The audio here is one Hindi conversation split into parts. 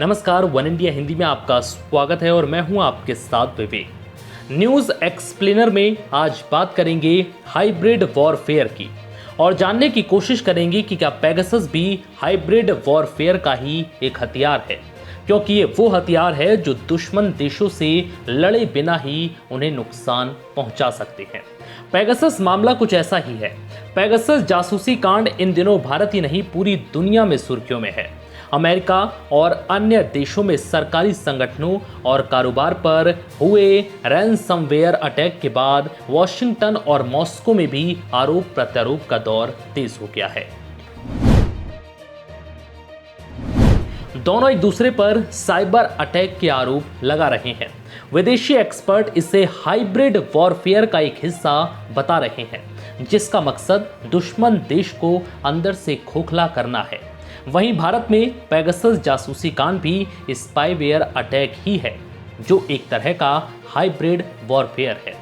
नमस्कार, वन इंडिया हिंदी में आपका स्वागत है और मैं हूं आपके साथ विवेक। न्यूज़ एक्सप्लेनर में आज बात करेंगे हाइब्रिड वॉरफेयर की और जानने की कोशिश करेंगे कि क्या पेगासस भी हाइब्रिड वॉरफेयर का ही एक हथियार है, क्योंकि ये वो हथियार है जो दुश्मन देशों से लड़े बिना ही उन्हें नुकसान पहुंचा सकते हैं। पेगासस मामला कुछ ऐसा ही है। पेगासस जासूसी कांड इन दिनों भारत ही नहीं पूरी दुनिया में सुर्खियों में है। अमेरिका और अन्य देशों में सरकारी संगठनों और कारोबार पर हुए रैनसमवेयर अटैक के बाद वॉशिंगटन और मॉस्को में भी आरोप प्रत्यारोप का दौर तेज हो गया है। दोनों एक दूसरे पर साइबर अटैक के आरोप लगा रहे हैं। विदेशी एक्सपर्ट इसे हाइब्रिड वॉरफेयर का एक हिस्सा बता रहे हैं, जिसका मकसद दुश्मन देश को अंदर से खोखला करना है। वहीं भारत में पेगासस जासूसी कांड भी स्पाईवेयर अटैक ही है, जो एक तरह का हाइब्रिड वॉरफेयर है।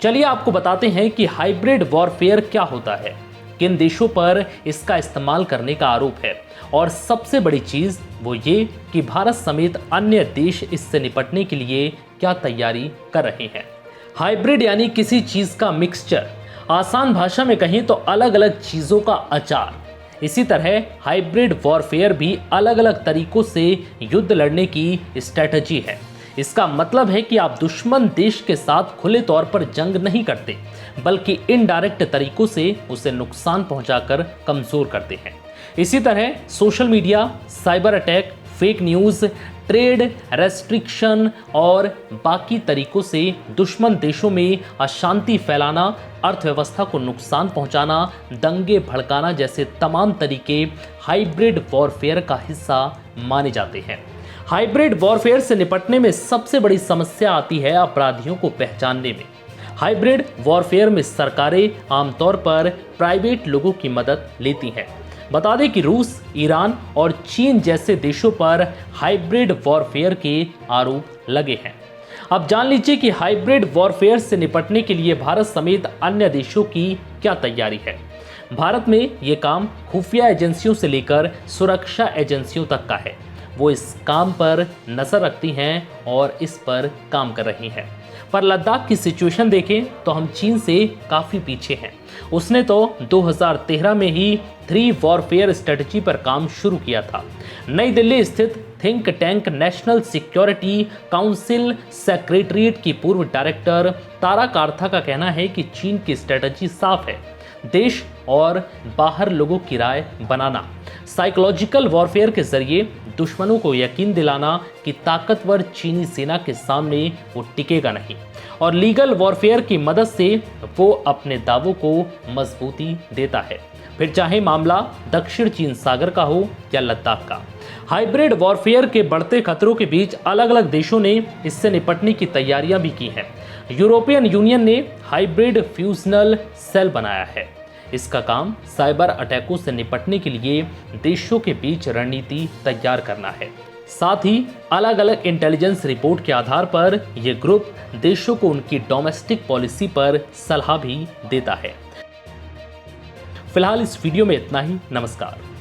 चलिए आपको बताते हैं कि हाइब्रिड वॉरफेयर क्या होता है, किन देशों पर इसका इस्तेमाल करने का आरोप है और सबसे बड़ी चीज वो ये कि भारत समेत अन्य देश इससे निपटने के लिए क्या तैयारी कर रहे हैं। हाइब्रिड यानी किसी चीज का मिक्सचर, आसान भाषा में कहें तो अलग अलग चीजों का अचार। इसी तरह हाइब्रिड वॉरफेयर भी अलग अलग तरीकों से युद्ध लड़ने की स्ट्रेटजी है। इसका मतलब है कि आप दुश्मन देश के साथ खुले तौर पर जंग नहीं करते, बल्कि इनडायरेक्ट तरीकों से उसे नुकसान पहुंचाकर कमजोर करते हैं। इसी तरह social media, cyber attack, fake news, trade restriction और बाकी तरीकों से दुश्मन देशों में अशांति फैलाना, अर्थव्यवस्था को नुकसान पहुंचाना, दंगे भड़काना जैसे तमाम तरीके हाइब्रिड वॉरफेयर का हिस्सा माने जाते हैं। हाइब्रिड वॉरफेयर से निपटने में सबसे बड़ी समस्या आती है अपराधियों को पहचानने में। हाइब्रिड वॉरफेयर में सरकारें आमतौर पर प्राइवेट लोगों की मदद लेती हैं। बता दें कि रूस, ईरान और चीन जैसे देशों पर हाइब्रिड वॉरफेयर के आरोप लगे हैं। अब जान लीजिए कि हाइब्रिड वॉरफेयर से निपटने के लिए भारत समेत अन्य देशों की क्या तैयारी है। भारत में ये काम खुफिया एजेंसियों से लेकर सुरक्षा एजेंसियों तक का है। वो इस काम पर नजर रखती हैं और इस पर काम कर रही हैं। पर लद्दाख की सिचुएशन देखें तो हम चीन से काफ़ी पीछे हैं। उसने तो 2013 में ही 3 वॉरफेयर स्ट्रेटजी पर काम शुरू किया था। नई दिल्ली स्थित think tank national security council secretariat की पूर्व डायरेक्टर तारा कार्था का कहना है कि चीन की स्ट्रेटजी साफ है, देश और बाहर लोगों की राय बनाना, साइकोलॉजिकल वॉरफेयर के जरिए दुश्मनों को यकीन दिलाना कि ताकतवर चीनी सेना के सामने वो टिकेगा नहीं, और लीगल वॉरफेयर की मदद से वो अपने दावों को मजबूती देता है, फिर चाहे मामला दक्षिण चीन सागर का हो या लद्दाख का। हाइब्रिड वॉरफेयर के बढ़ते खतरों के बीच अलग अलग देशों ने इससे निपटने की तैयारियां भी की हैं। यूरोपियन यूनियन ने हाइब्रिड फ्यूजनल सेल बनाया है। इसका काम साइबर अटैकों से निपटने के लिए देशों के बीच रणनीति तैयार करना है। साथ ही अलग अलग इंटेलिजेंस रिपोर्ट के आधार पर यह ग्रुप देशों को उनकी डोमेस्टिक पॉलिसी पर सलाह भी देता है। फिलहाल इस वीडियो में इतना ही। नमस्कार।